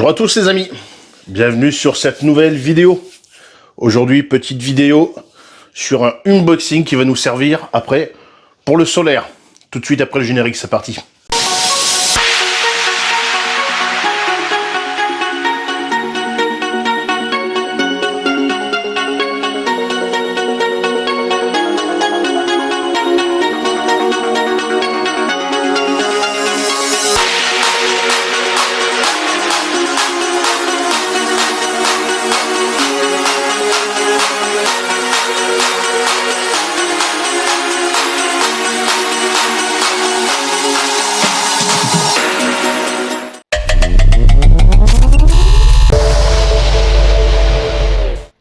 Bonjour à tous les amis, bienvenue sur cette nouvelle vidéo. Aujourd'hui, petite vidéo sur un unboxing qui va nous servir après pour le solaire. Tout de suite après le générique, c'est parti.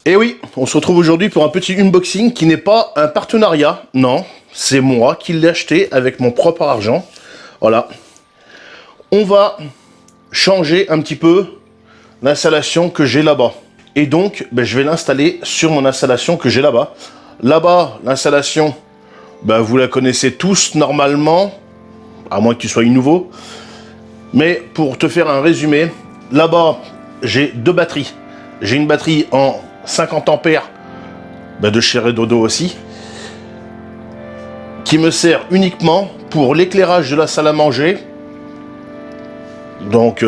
Et oui, on se retrouve aujourd'hui pour un petit unboxing qui n'est pas un partenariat, non, c'est moi qui l'ai acheté avec mon propre argent. Voilà. On va changer un petit peu l'installation que j'ai là-bas. Et donc, je vais l'installer sur mon installation que j'ai là-bas. Là-bas, l'installation, vous la connaissez tous normalement, à moins que tu sois nouveau. Mais pour te faire un résumé, là-bas, j'ai deux batteries. J'ai une batterie en 50 ampères de chez Redodo aussi, qui me sert uniquement pour l'éclairage de la salle à manger. Donc,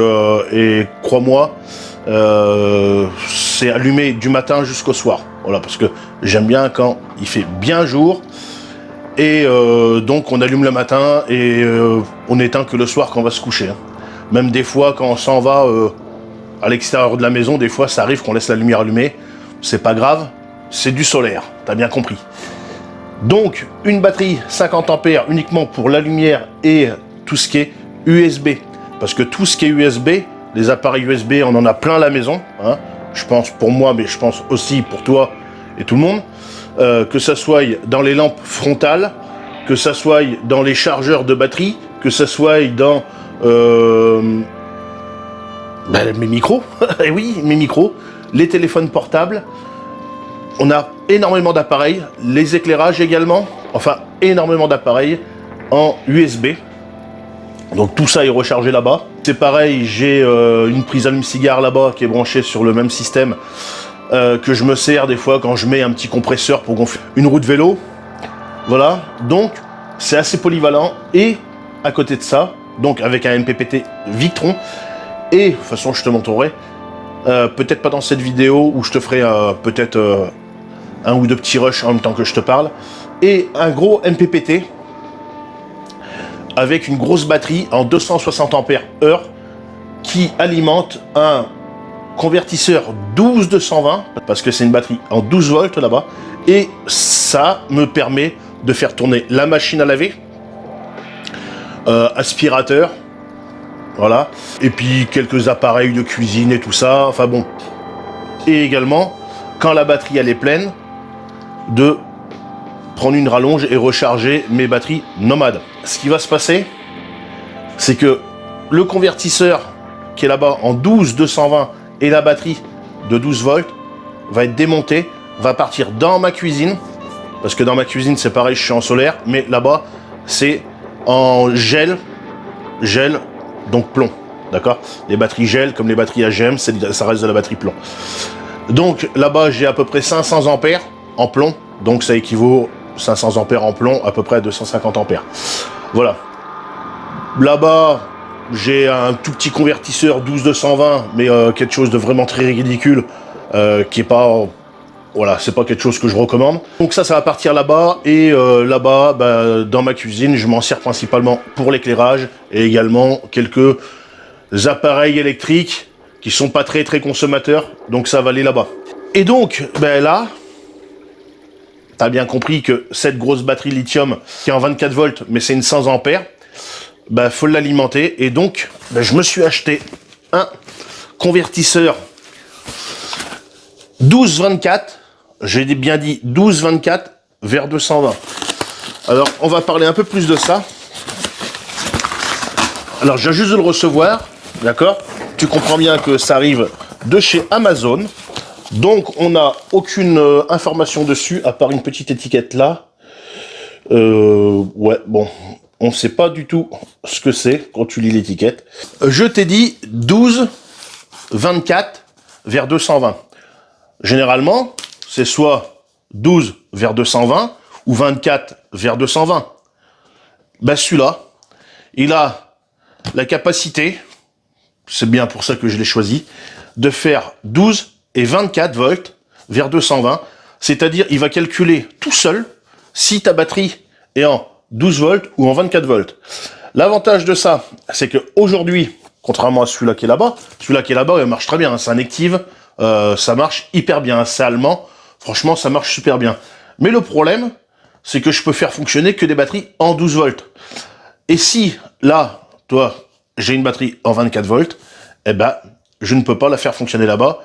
et crois-moi, c'est allumé du matin jusqu'au soir. Voilà, parce que j'aime bien quand il fait bien jour. Et donc, on allume le matin et on éteint que le soir quand on va se coucher. Hein. Même des fois, quand on s'en va à l'extérieur de la maison, des fois, ça arrive qu'on laisse la lumière allumée. C'est pas grave, c'est du solaire, t'as bien compris. Donc, une batterie 50 ampères uniquement pour la lumière et tout ce qui est USB. Parce que tout ce qui est USB, les appareils USB, on en a plein à la maison. Hein. Je pense pour moi, mais je pense aussi pour toi et tout le monde. Que ça soit dans les lampes frontales, que ça soit dans les chargeurs de batterie, que ça soit dans mes micros. Et oui, mes micros. Les téléphones portables, on a énormément d'appareils, les éclairages également, enfin énormément d'appareils en USB. Donc tout ça est rechargé là-bas. C'est pareil, j'ai une prise allume-cigare là-bas qui est branchée sur le même système que je me sers des fois quand je mets un petit compresseur pour gonfler une roue de vélo. Voilà, donc c'est assez polyvalent. Et à côté de ça, donc avec un MPPT Victron, et de toute façon je te montrerai, peut-être pas dans cette vidéo où je te ferai peut-être un ou deux petits rushs en même temps que je te parle. Et un gros MPPT avec une grosse batterie en 260 ampères heure qui alimente un convertisseur 12-220 parce que c'est une batterie en 12 volts là-bas. Et ça me permet de faire tourner la machine à laver, aspirateur. Voilà, et puis quelques appareils de cuisine et tout ça, enfin bon. Et également, quand la batterie elle est pleine, de prendre une rallonge et recharger mes batteries nomades. Ce qui va se passer, c'est que le convertisseur qui est là-bas en 12-220 et la batterie de 12 volts va être démonté, va partir dans ma cuisine, parce que dans ma cuisine c'est pareil, je suis en solaire, mais là-bas c'est en gel, donc plomb, d'accord? Les batteries gel, comme les batteries AGM, ça reste de la batterie plomb. Donc là-bas, j'ai à peu près 500 ampères en plomb, donc ça équivaut 500 ampères en plomb, à peu près à 250 ampères. Voilà. Là-bas, j'ai un tout petit convertisseur 12-220, mais quelque chose de vraiment très ridicule, qui est pas... Voilà, c'est pas quelque chose que je recommande. Donc ça va partir là-bas, et là-bas, dans ma cuisine, je m'en sers principalement pour l'éclairage, et également quelques appareils électriques qui sont pas très consommateurs, donc ça va aller là-bas. Et donc, là, t'as bien compris que cette grosse batterie lithium, qui est en 24 volts, mais c'est une 100 ampères, faut l'alimenter, et donc, je me suis acheté un convertisseur 12-24, j'ai bien dit 12-24 vers 220. Alors, on va parler un peu plus de ça. Alors, j'ai juste de le recevoir, d'accord? Tu comprends bien que ça arrive de chez Amazon. Donc, on n'a aucune information dessus, à part une petite étiquette là. Ouais, bon, on ne sait pas du tout ce que c'est quand tu lis l'étiquette. Je t'ai dit 12 24 vers 220. Généralement, c'est soit 12 vers 220 ou 24 vers 220. Ben celui-là, il a la capacité, c'est bien pour ça que je l'ai choisi, de faire 12 et 24 volts vers 220. C'est-à-dire, il va calculer tout seul si ta batterie est en 12 volts ou en 24 volts. L'avantage de ça, c'est que aujourd'hui, contrairement à celui-là qui est là-bas, il marche très bien, hein, c'est un Active, ça marche hyper bien, c'est allemand, franchement, ça marche super bien. Mais le problème, c'est que je peux faire fonctionner que des batteries en 12 volts. Et si, là, toi, j'ai une batterie en 24 volts, eh ben, je ne peux pas la faire fonctionner là-bas,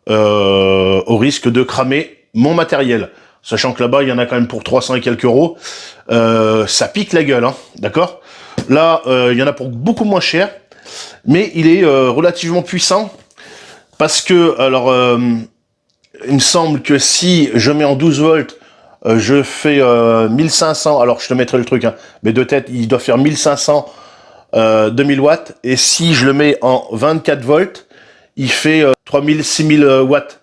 au risque de cramer mon matériel. Sachant que là-bas, il y en a quand même pour 300 et quelques euros. Ça pique la gueule, hein, d'accord? Là, il y en a pour beaucoup moins cher, mais il est relativement puissant, parce que, alors, il me semble que si je mets en 12 volts, je fais 1500, alors je te mettrai le truc, hein, mais de tête, il doit faire 1500, 2000 watts, et si je le mets en 24 volts, il fait 3000, 6000 watts,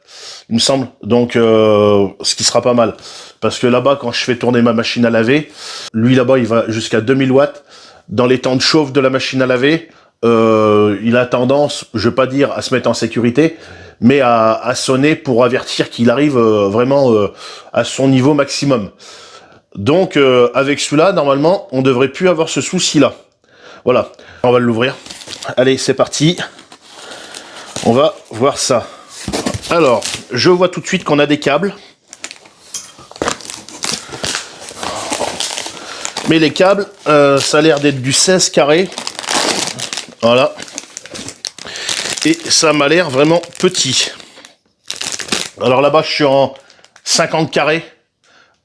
il me semble, donc ce qui sera pas mal, parce que là-bas, quand je fais tourner ma machine à laver, lui là-bas, il va jusqu'à 2000 watts, dans les temps de chauffe de la machine à laver, il a tendance, je veux pas dire à se mettre en sécurité, mais à sonner pour avertir qu'il arrive vraiment à son niveau maximum. Donc avec celui-là, normalement, on devrait plus avoir ce souci-là. Voilà, on va l'ouvrir. Allez, c'est parti. On va voir ça. Alors, je vois tout de suite qu'on a des câbles. Mais les câbles, ça a l'air d'être du 16 carré. Voilà. Et ça m'a l'air vraiment petit. Alors là-bas, je suis en 50 carrés.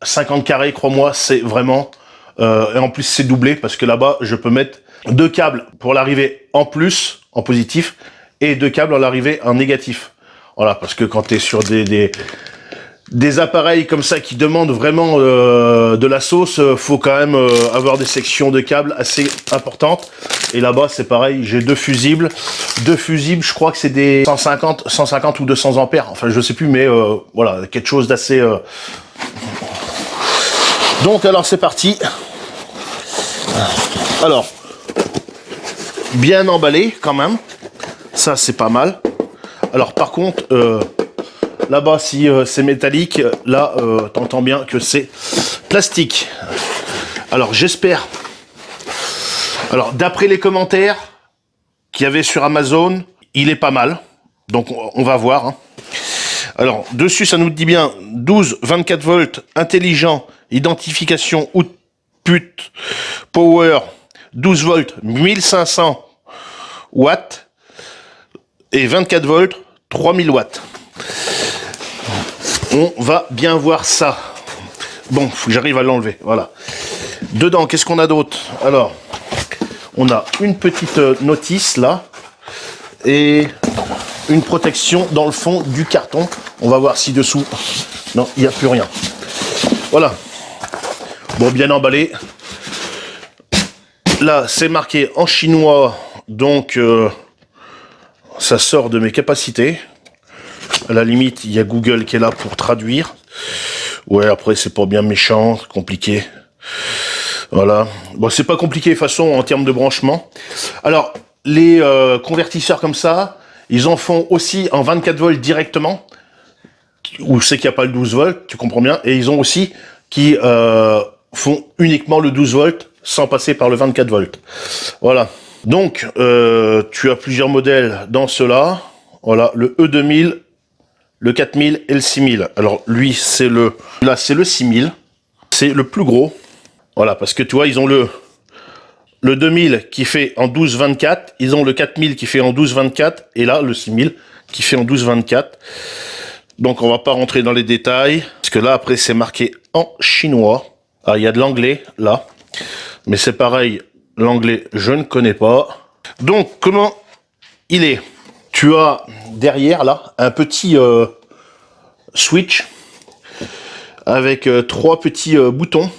50 carrés, crois-moi, c'est vraiment... et en plus, c'est doublé, parce que là-bas, je peux mettre 2 câbles pour l'arrivée en plus, en positif, et 2 câbles à l'arrivée en négatif. Voilà, parce que quand tu es sur des appareils comme ça qui demandent vraiment de la sauce, faut quand même avoir des sections de câbles assez importantes. Et là-bas, c'est pareil, j'ai 2 fusibles. 2 fusibles, je crois que c'est des 150 ou 200 ampères. Enfin, je sais plus, mais voilà, quelque chose d'assez... Donc, alors, c'est parti. Alors, bien emballé, quand même. Ça, c'est pas mal. Alors, par contre... là-bas, si c'est métallique, là, t'entends bien que c'est plastique. Alors, j'espère. Alors, d'après les commentaires qu'il y avait sur Amazon, il est pas mal. Donc, on va voir. Hein. Alors, dessus, ça nous dit bien 12, 24 volts, intelligent, identification, output, power, 12 volts, 1500 watts, et 24 volts, 3000 watts. On va bien voir ça. Bon, faut que j'arrive à l'enlever. Voilà. Dedans, qu'est-ce qu'on a d'autre? Alors, on a une petite notice là. Et une protection dans le fond du carton. On va voir si dessous... Non, il n'y a plus rien. Voilà. Bon, bien emballé. Là, c'est marqué en chinois. Donc, ça sort de mes capacités. À la limite, il y a Google qui est là pour traduire. Ouais, après, c'est pas bien méchant, compliqué. Voilà. Bon, c'est pas compliqué, de toute façon, en termes de branchement. Alors, les convertisseurs comme ça, ils en font aussi en 24 volts directement, où c'est qu'il n'y a pas le 12 volts, tu comprends bien. Et ils ont aussi qui font uniquement le 12 volts, sans passer par le 24 volts. Voilà. Donc, tu as plusieurs modèles dans ceux-là. Voilà, le E2000, le 4000 et le 6000. Alors lui, c'est le 6000. C'est le plus gros. Voilà, parce que tu vois, ils ont le 2000 qui fait en 12-24. Ils ont le 4000 qui fait en 12-24. Et là, le 6000 qui fait en 12-24. Donc, on va pas rentrer dans les détails. Parce que là, après, c'est marqué en chinois. Ah, il y a de l'anglais, là. Mais c'est pareil, l'anglais, je ne connais pas. Donc, comment il est? Tu as derrière, là, un petit switch avec 3 petits boutons.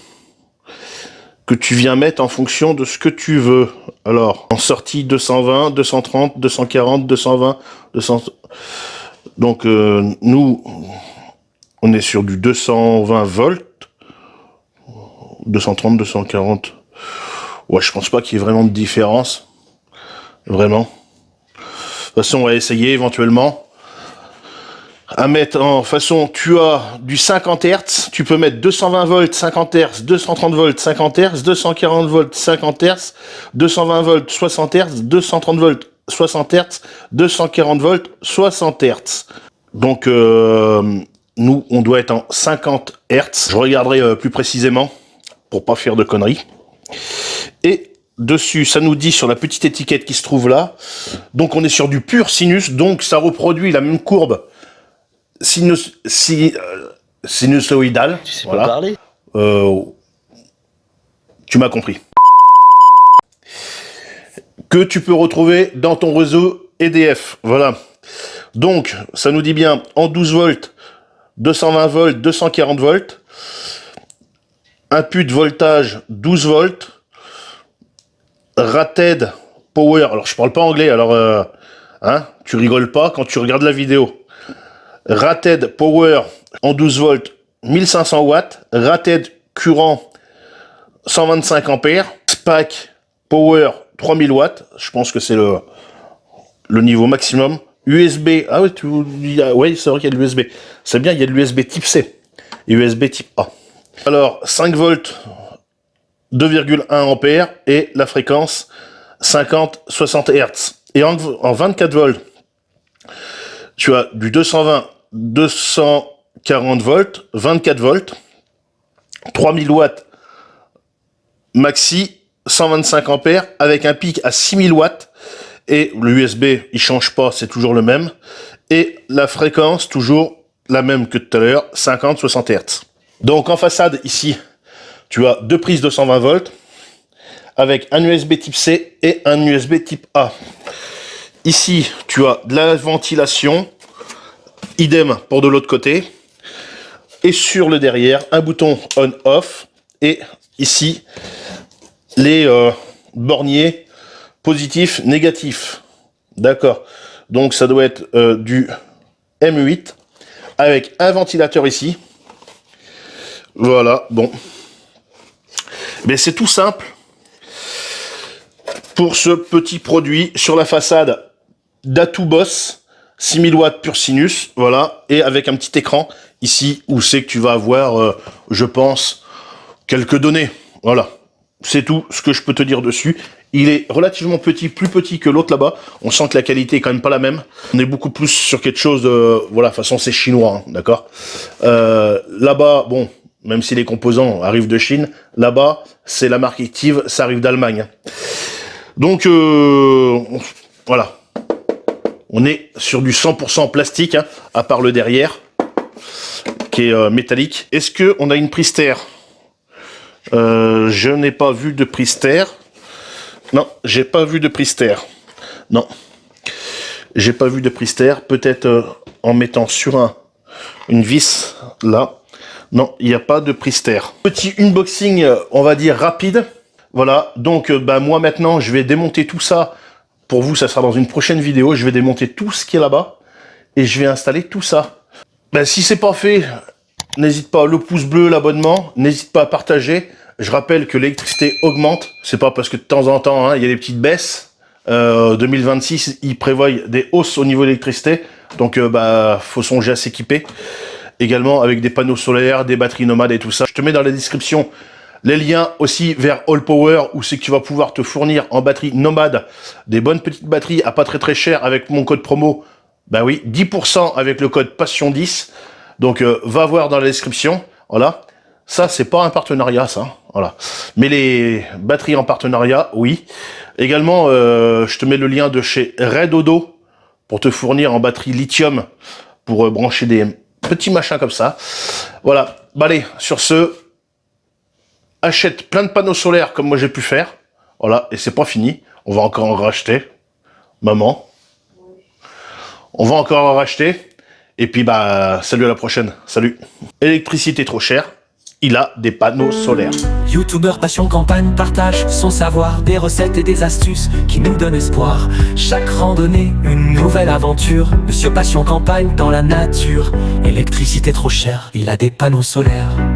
que tu viens mettre en fonction de ce que tu veux. Alors, en sortie 220, 230, 240, 220, 200... Donc, nous, on est sur du 220 volts. 230, 240. Ouais, je pense pas qu'il y ait vraiment de différence. Vraiment. De toute façon, on va essayer éventuellement. À mettre en façon, tu as du 50 Hz, tu peux mettre 220 volts 50 Hz, 230 volts 50 Hz, 240 volts 50 Hz, 220 volts 60 Hz, 230 volts 60 Hz, 240 volts 60 Hz. Donc nous, on doit être en 50 Hz. Je regarderai plus précisément pour pas faire de conneries. Et dessus, ça nous dit sur la petite étiquette qui se trouve là. Donc on est sur du pur sinus, donc ça reproduit la même courbe sinusoïdale. Tu sais voilà. pas parler. Tu m'as compris. Que tu peux retrouver dans ton réseau EDF. Voilà. Donc, ça nous dit bien en 12 volts, 220 volts, 240 volts. Input voltage 12 volts. Rated power. Alors, je parle pas anglais, alors tu rigoles pas quand tu regardes la vidéo. Rated power en 12 volts, 1500 watts. Rated current, 125 ampères. SPAC power, 3000 watts. Je pense que c'est le niveau maximum. USB, ah ouais, c'est vrai qu'il y a de l'USB. C'est bien, il y a de l'USB type C et USB type A. Alors, 5 volts, 2,1 ampères et la fréquence 50-60 Hz. Et en 24 volts, tu as du 220, 240 volts, 24 volts, 3000 watts maxi, 125 ampères avec un pic à 6000 watts. Et l'USB, il change pas, c'est toujours le même. Et la fréquence, toujours la même que tout à l'heure, 50-60 Hz. Donc en façade, ici, tu as deux prises de 120 volts avec un USB type C et un USB type A. Ici, tu as de la ventilation, idem pour de l'autre côté. Et sur le derrière, un bouton on-off. Et ici, les borniers positif, négatif. D'accord. Donc ça doit être du M8 avec un ventilateur ici. Voilà, bon. Mais c'est tout simple pour ce petit produit sur la façade d'Atout Boss 6000 watts pur sinus, voilà, et avec un petit écran ici où c'est que tu vas avoir, je pense, quelques données. Voilà. C'est tout ce que je peux te dire dessus. Il est relativement petit, plus petit que l'autre là-bas. On sent que la qualité est quand même pas la même. On est beaucoup plus sur quelque chose de... Voilà, de toute façon c'est chinois, hein, d'accord. Là-bas, bon, même si les composants arrivent de Chine, là-bas, c'est la marque Active, ça arrive d'Allemagne. Donc, voilà. On est sur du 100% plastique, hein, à part le derrière, qui est métallique. Est-ce qu'on a une prise terre ? Je n'ai pas vu de prise terre. Non, j'ai pas vu de prise terre. Non. J'ai pas vu de prise terre. Peut-être en mettant sur une vis, là. Non, il n'y a pas de prise terre. Petit unboxing, on va dire, rapide. Voilà, donc moi maintenant, je vais démonter tout ça. Pour vous, ça sera dans une prochaine vidéo. Je vais démonter tout ce qui est là-bas. Et je vais installer tout ça. Si c'est pas fait... N'hésite pas, le pouce bleu, l'abonnement, n'hésite pas à partager. Je rappelle que l'électricité augmente. C'est pas parce que de temps en temps, il y a des petites baisses. 2026, ils prévoient des hausses au niveau de l'électricité. Donc, faut songer à s'équiper. Également avec des panneaux solaires, des batteries nomades et tout ça. Je te mets dans la description les liens aussi vers All Power où c'est que tu vas pouvoir te fournir en batterie nomade des bonnes petites batteries à pas très cher avec mon code promo. Bah oui, 10% avec le code Passion10. Donc, va voir dans la description, voilà. Ça, c'est pas un partenariat, ça, voilà. Mais les batteries en partenariat, oui. Également, je te mets le lien de chez Redodo pour te fournir en batterie lithium pour brancher des petits machins comme ça. Voilà. Allez, sur ce, achète plein de panneaux solaires comme moi j'ai pu faire. Voilà, et c'est pas fini. On va encore en racheter. Maman. On va encore en racheter. Et puis, salut à la prochaine. Salut. Électricité trop chère. Il a des panneaux solaires. Youtubeur Passion Campagne partage son savoir, des recettes et des astuces qui nous donnent espoir. Chaque randonnée, une nouvelle aventure. Monsieur Passion Campagne dans la nature. Électricité trop chère, il a des panneaux solaires.